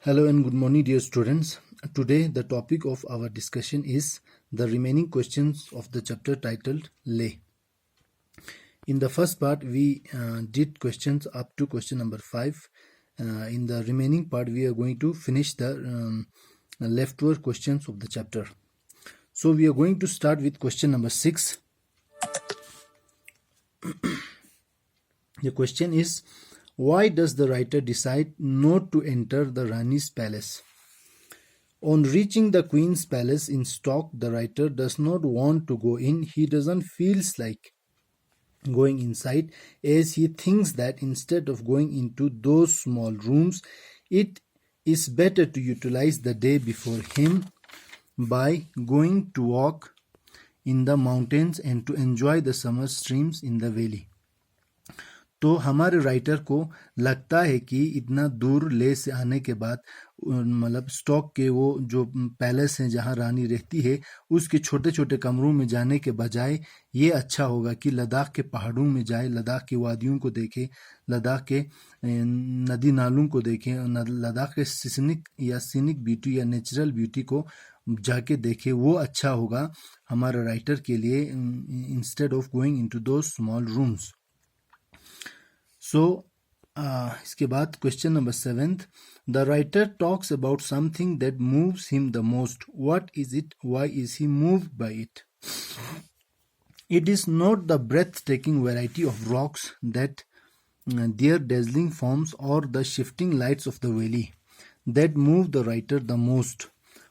Hello and good morning, dear students. Today, the topic of our discussion is the remaining questions of the chapter titled Leh. In the first part, we did questions up to question number 5. In the remaining part, we are going to finish the leftover questions of the chapter. So, we are going to start with question number 6. The question is, why does the writer decide not to enter the Rani's palace? On reaching the Queen's palace in Stock, the writer does not want to go in. He doesn't feel like going inside, as he thinks that instead of going into those small rooms, it is better to utilize the day before him by going to walk in the mountains and to enjoy the summer streams in the valley. तो हमारे writer को लगता है कि इतना दूर ले से आने के बाद मतलब स्टॉक के वो जो पैलेस हैं जहाँ रानी रहती है उसके छोटे छोटे कमरों में जाने के बजाय ये अच्छा होगा कि लद्दाख के पहाड़ों में जाए, लद्दाख की वादियों को देखे, लद्दाख के नदी नालों को देखें, लद्दाख के सीनिक ब्यूटी या नेचुरल ब्यूटी को जाके देखे. वो अच्छा होगा हमारे राइटर के लिए instead of going into those small rooms. So, इसके बाद question number 7. The writer talks about something that moves him the most. What is it? Why is he moved by it? It is not the breathtaking variety of rocks that their dazzling forms or the shifting lights of the valley that move the writer the most.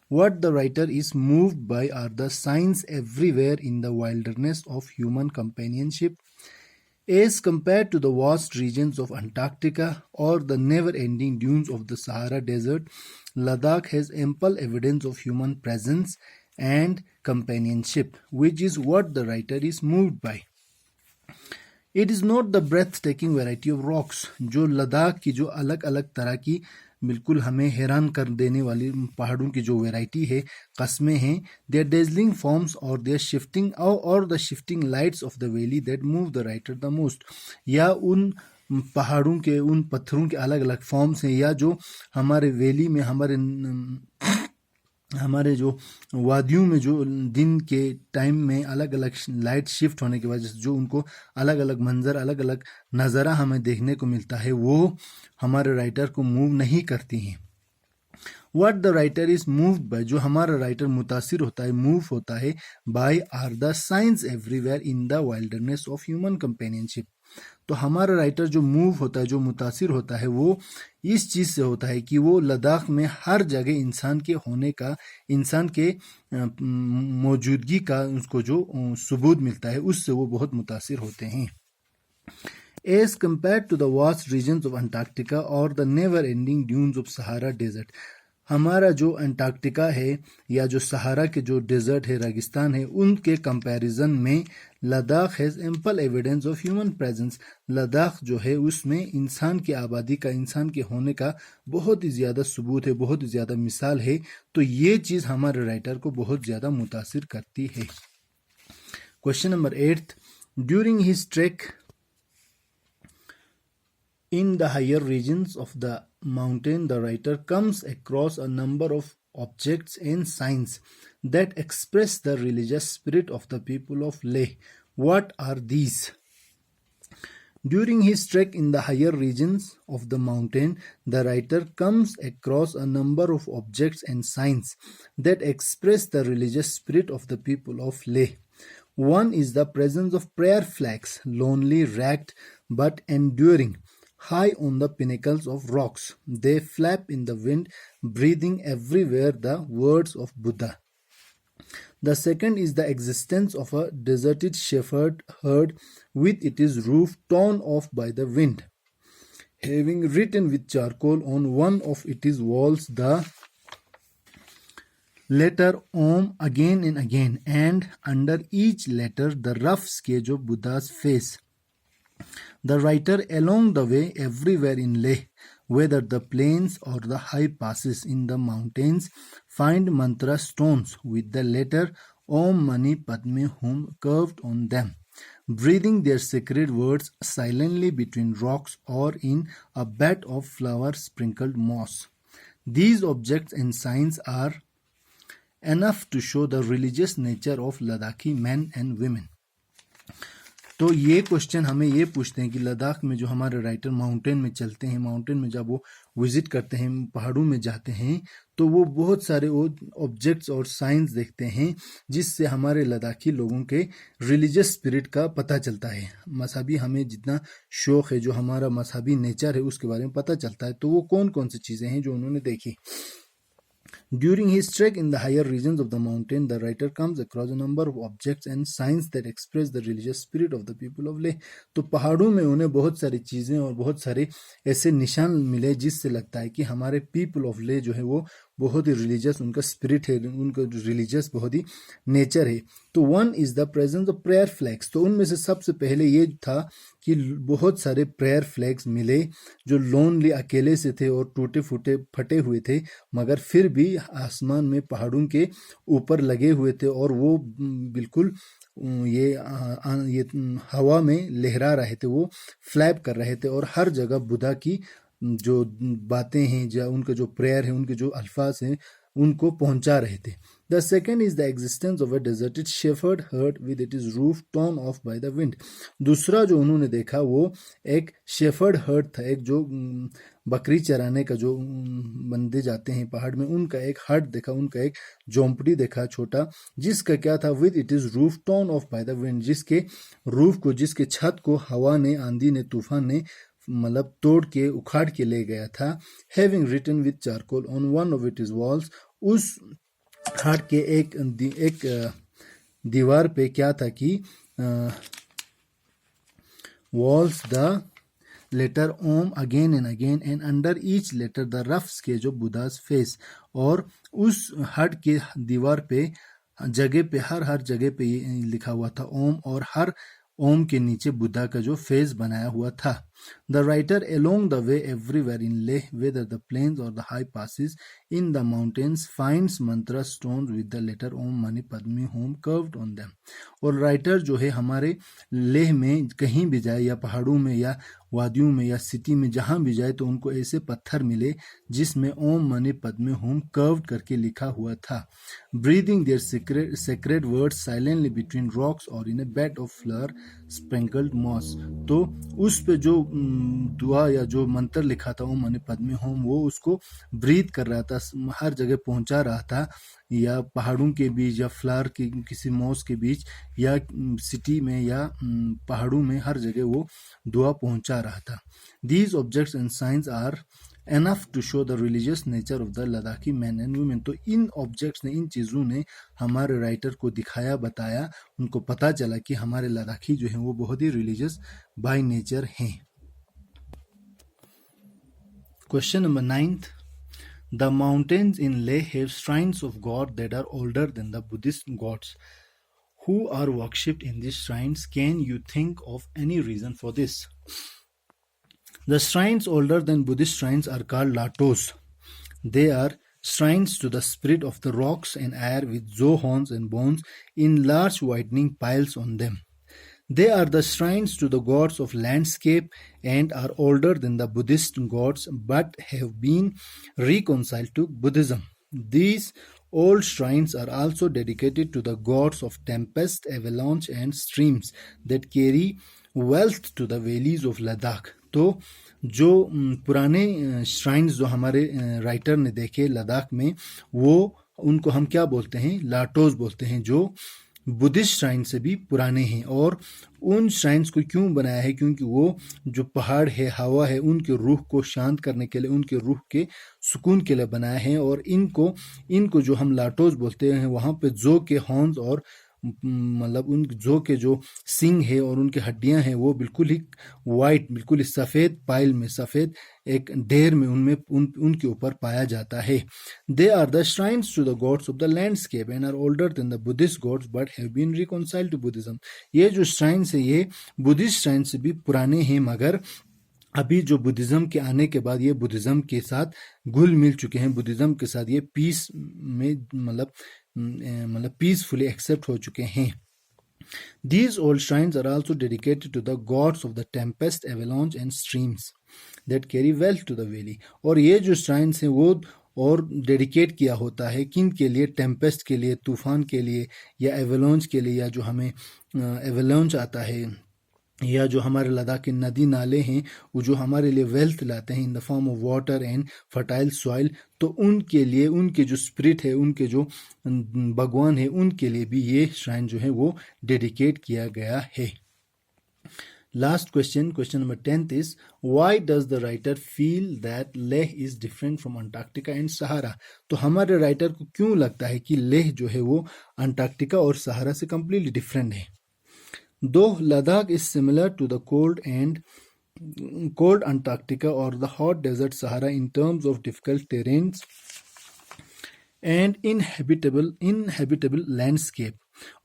What the writer is moved by are the signs everywhere in the wilderness of human companionship. As compared to the vast regions of Antarctica or the never-ending dunes of the Sahara Desert, Ladakh has ample evidence of human presence and companionship, which is what the writer is moved by. It is not the breathtaking variety of rocks, जो लद्दाख की जो अलग अलग तरह की बिल्कुल हमें हैरान कर देने वाली पहाड़ों की जो वैरायटी है, कस्में हैं, देयर डेजलिंग फॉर्म्स और देयर शिफ्टिंग और the shifting lights off the valley that move the writer the most, या उन पहाड़ों के उन पत्थरों के अलग अलग फॉर्म्स हैं, या जो हमारे वैली में हमारे जो वादियों में जो दिन के टाइम में अलग अलग लाइट शिफ्ट होने की वजह से जो उनको अलग अलग मंजर, अलग अलग नज़ारा हमें देखने को मिलता है, वो हमारे राइटर को मूव नहीं करती हैं. What the writer is moved by, जो हमारा राइटर मुतासिर होता है, मूव होता है, by are the signs everywhere in the wilderness of human companionship. तो हमारा राइटर जो मूव होता है, जो मुतासिर होता है, वो इस चीज़ से होता है कि वो लद्दाख में हर जगह इंसान के होने का, इंसान के मौजूदगी का उसको जो सबूत मिलता है, उससे वो बहुत मुतासिर होते हैं. As compared to the vast regions of Antarctica or the never-ending dunes of Sahara Desert, हमारा जो अंटार्कटिका है या जो सहारा के जो डेजर्ट है, रेगिस्तान है, उनके कंपैरिजन में Ladakh has ample evidence of human presence. Ladakh जो है उसमें इंसान की आबादी का, इंसान के होने का बहुत ही ज़्यादा सबूत है, बहुत ही ज़्यादा मिसाल है. तो ये चीज़ हमारे राइटर को बहुत ज़्यादा मुतासिर करती है. Question number 8. During his trek in the higher regions of the mountain, the writer comes across a number of objects and signs that express the religious spirit of the people of Leh. What are these? During his trek in the higher regions of the mountain, the writer comes across a number of objects and signs that express the religious spirit of the people of Leh. One is the presence of prayer flags, lonely, ragged, but enduring, high on the pinnacles of rocks. They flap in the wind, breathing everywhere the words of Buddha. The second is the existence of a deserted shepherd herd with its roof torn off by the wind, having written with charcoal on one of its walls the letter Om again and again, and under each letter the rough sketch of Buddha's face. The writer along the way everywhere in Leh, whether the plains or the high passes in the mountains, find mantra stones with the letter Om Mani Padme Hum carved on them, breathing their sacred words silently between rocks or in a bed of flower-sprinkled moss. These objects and signs are enough to show the religious nature of Ladakhi men and women. तो ये question हमें ये पूछते हैं कि लद्दाख में जो हमारे राइटर माउंटेन में चलते हैं, माउंटेन में जब वो विजिट करते हैं, पहाड़ों में जाते हैं, तो वो बहुत सारे ऑब्जेक्ट्स और साइंस देखते हैं जिससे हमारे लद्दाखी लोगों के रिलीजियस स्पिरिट का पता चलता है। मजहबी हमें जितना शौक है, जो हमारा मजहबी नेचर है, उसके बारे में पता चलता है। तो वो कौन कौन सी चीज़ें हैं जो उन्होंने देखी। During his trek in the higher regions of the mountain, the writer comes across a number of objects and signs that express the religious spirit of the people of Leh. तो पहाड़ों में उन्हें बहुत सारी चीज़ें और बहुत सारे ऐसे निशान मिले जिससे लगता है कि हमारे पीपल ऑफ ले जो है वो बहुत ही रिलीजियस, उनका स्पिरिट है, उनका रिलीजियस बहुत ही नेचर है। तो one is the presence of prayer flags. तो उनमें से सबसे पहले ये था कि बहुत सारे प्रेयर फ्लैग्स मिले जो लोनली अकेले से थे और टूटे फूटे फटे हुए थे, मगर फिर भी आसमान में पहाड़ों के ऊपर लगे हुए थे और वो बिल्कुल ये हवा में लहरा रहे थे, वो फ्लैप कर रहे थे और हर जगह बुद्धा की जो बातें हैं, जो उनका जो प्रेयर है, उनके जो अल्फाज हैं, उनको पहुंचा रहे थे। The second is the existence of a deserted shepherd hut with it is roof torn off by the wind. दूसरा जो उन्होंने देखा वो एक शेफर्ड हर्ट था, एक जो बकरी चराने का जो बंदे जाते हैं पहाड़ में, उनका एक हट देखा, उनका एक झोंपड़ी देखा छोटा, जिसका क्या था, with it is roof torn off by the wind, जिसके रूफ को, जिसके छत को हवा ने, आंधी ने, तूफान ने मतलब तोड़ के उखाड़ के ले गया था। Having written with charcoal on one of it is walls, उस हट के एक दीवार पे क्या था कि walls the letter Om again and again and under each letter the rough sketch of Buddha's face. और उस हट के दीवार पे जगह पे हर जगह पे लिखा हुआ था ओम, और हर ओम के नीचे बुद्धा का जो फेस बनाया हुआ था। The writer along the way everywhere in Leh, whether the plains और the high passes in the mountains, finds mantra stones with the letter Om mani padme hum carved on them. और राइटर जो है हमारे लेह में कहीं भी जाए, या पहाड़ों में या वादियों में या सिटी में, जहां भी जाए, तो उनको ऐसे पत्थर मिले जिसमें ओम मनी पद्मे होम कर्व्ड करके लिखा हुआ था। Breathing their sacred words silently between rocks और in a bed of flower sprinkled moss. तो उस पे जो दुआ या जो मंत्र लिखा था ओम मनी पद्मे होम, वो उसको ब्रीथ कर रहा था, हर जगह पहुंचा रहा था, या पहाड़ों के बीच या फ्लावर के किसी मॉस के बीच या सिटी में या पहाड़ों में, हर जगह वो दुआ पहुंचा रहा था। These objects and signs are enough to show the religious nature of the Ladakhi man and women. तो इन ऑब्जेक्ट्स ने, इन चीज़ों ने हमारे राइटर को दिखाया, बताया, उनको पता चला कि हमारे लद्दाखी जो हैं वो बहुत ही रिलीजियस बाय नेचर हैं। Question number 9th, the mountains in Leh have shrines of God that are older than the Buddhist gods who are worshipped in these shrines. Can you think of any reason for this? The shrines older than Buddhist shrines are called latos. They are shrines to the spirit of the rocks and air with jaw horns and bones in large widening piles on them. They are the shrines to the gods of landscape and are older than the Buddhist gods but have been reconciled to Buddhism. These old shrines are also dedicated to the gods of tempest, avalanche and streams that carry wealth to the valleys of Ladakh. तो जो पुराने shrines जो हमारे writer ने देखे लद्दाख में, वो उनको हम क्या बोलते हैं, लाटोस बोलते हैं, जो बुद्धिस्ट श्राइन से भी पुराने हैं। और उन श्राइन्स को क्यों बनाया है, क्योंकि वो जो पहाड़ है, हवा है, उनके रूह को शांत करने के लिए, उनके रूह के सुकून के लिए बनाया है। और इनको जो हम लाटोस बोलते हैं, वहाँ पे जो के हॉर्न्स और मतलब उन जो के जो सिंग है और उनके हड्डियां हैं, वो बिल्कुल ही वाइट, बिल्कुल ही सफ़ेद पाइल में, सफ़ेद एक ढेर में उनमें उनके ऊपर पाया जाता है। They are the shrines to the gods of the landscape and are older than the Buddhist gods but have been reconciled to Buddhism. ये जो श्राइन्स है ये बुद्धिस्ट श्राइन से भी पुराने हैं, मगर अभी जो बुद्धिज्म के आने के बाद ये बुद्धिज्म के साथ घुल मिल चुके हैं, बुद्धिज्म के साथ ये पीस में मतलब पीसफुली एक्सेप्ट हो चुके हैं। These old shrines are also dedicated to the gods of the tempest, avalanche and streams that carry wealth to the valley. और ये जो श्राइन्स हैं वो और डेडिकेट किया होता है किन के लिए, टेम्पेस्ट के लिए, तूफान के लिए, या एवेलॉन्च के लिए, या जो हमें एवेलॉन्च आता है, या जो हमारे लद्दाख के नदी नाले हैं वो जो हमारे लिए वेल्थ लाते हैं in the form of water and fertile soil, तो उनके लिए, उनके जो स्पिरिट है, उनके जो भगवान है, उनके लिए भी ये श्राइन जो है वो डेडिकेट किया गया है. Last question, question number 10th is, why does the writer feel that Leh is different from Antarctica and Sahara? तो हमारे राइटर को क्यों लगता है कि लेह जो है वो अंटार्कटिका और सहारा से completely different है? Though Ladakh is similar to the cold Antarctica or the hot desert Sahara in terms of difficult terrains and inhabitable landscape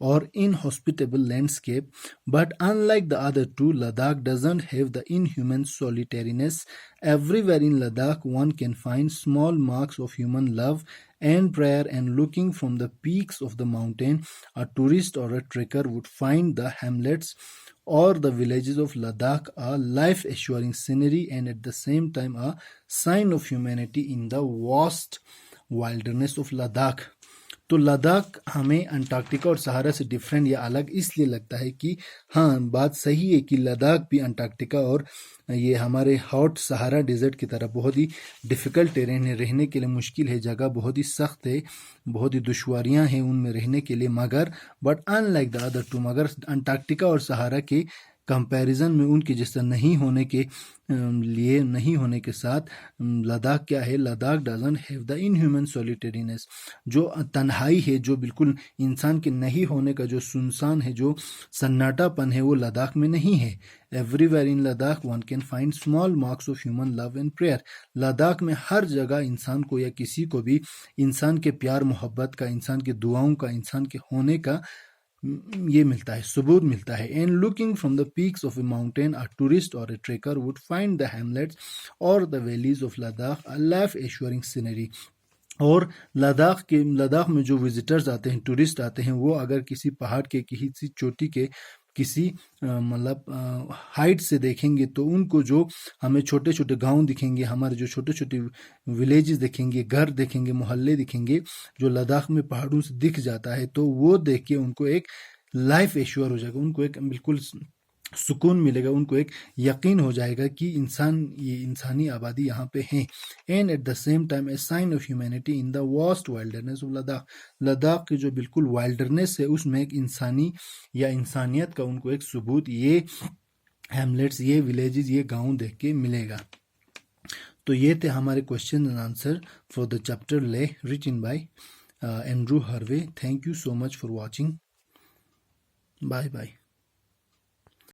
or inhospitable landscape, but unlike the other two, Ladakh doesn't have the inhuman solitariness. Everywhere in Ladakh one can find small marks of human love and prayer, and looking from the peaks of the mountain, a tourist or a trekker would find the hamlets or the villages of Ladakh a life-assuring scenery and at the same time a sign of humanity in the vast wilderness of Ladakh. तो लद्दाख हमें Antarctica और सहारा से different या अलग इसलिए लगता है कि हाँ, बात सही है कि लद्दाख भी अंटार्कटिका और ये हमारे हॉट सहारा डेजर्ट की तरह बहुत ही डिफ़िकल्ट टेरेन है, रहने के लिए मुश्किल है, जगह बहुत ही सख्त है, बहुत ही दुश्वारियाँ हैं उनमें रहने के लिए, मगर but unlike the other two, मगर अंटार्कटिका और सहारा के कंपैरिजन में उनके जैसा नहीं होने के साथ लद्दाख क्या है, Ladakh doesn't have the inhuman solitariness, जो तन्हाई है, जो बिल्कुल इंसान के नहीं होने का जो सुनसान है, जो सन्नाटापन है, वो लद्दाख में नहीं है. Everywhere in Ladakh one can find small marks of human love and prayer. Ladakh में हर जगह इंसान को या किसी को भी इंसान के प्यार मोहब्बत का, इंसान की दुआओं का, इंसान के होने का ये मिलता है, सबूत मिलता है. And looking from the peaks of a mountain a tourist और a trekker would find the hamlets और the valleys of Ladakh a life assuring scenery. और लद्दाख में जो विजिटर्स आते हैं, टूरिस्ट आते हैं, वो अगर किसी पहाड़ के किसी चोटी के किसी मतलब हाइट से देखेंगे तो उनको जो हमें छोटे छोटे गांव दिखेंगे, हमारे जो छोटे छोटे विलेजेस दिखेंगे, घर दिखेंगे, मोहल्ले दिखेंगे, जो लद्दाख में पहाड़ों से दिख जाता है, तो वो देख के उनको एक लाइफ एश्योर हो जाएगा, उनको एक बिल्कुल सुकून मिलेगा, उनको एक यकीन हो जाएगा कि ये इंसानी आबादी यहाँ पे हैं. And at the same time a sign of humanity in the vast wilderness of Ladakh. Ladakh की जो बिल्कुल वाइल्डरनेस है उसमें एक इंसानी या इंसानियत का उनको एक सबूत ये हैमलेट्स, ये विलेजेस, ये गांव देख के मिलेगा. तो ये थे हमारे question and answer for the chapter Leh written by Andrew Harvey. Thank you so much for watching. Bye bye.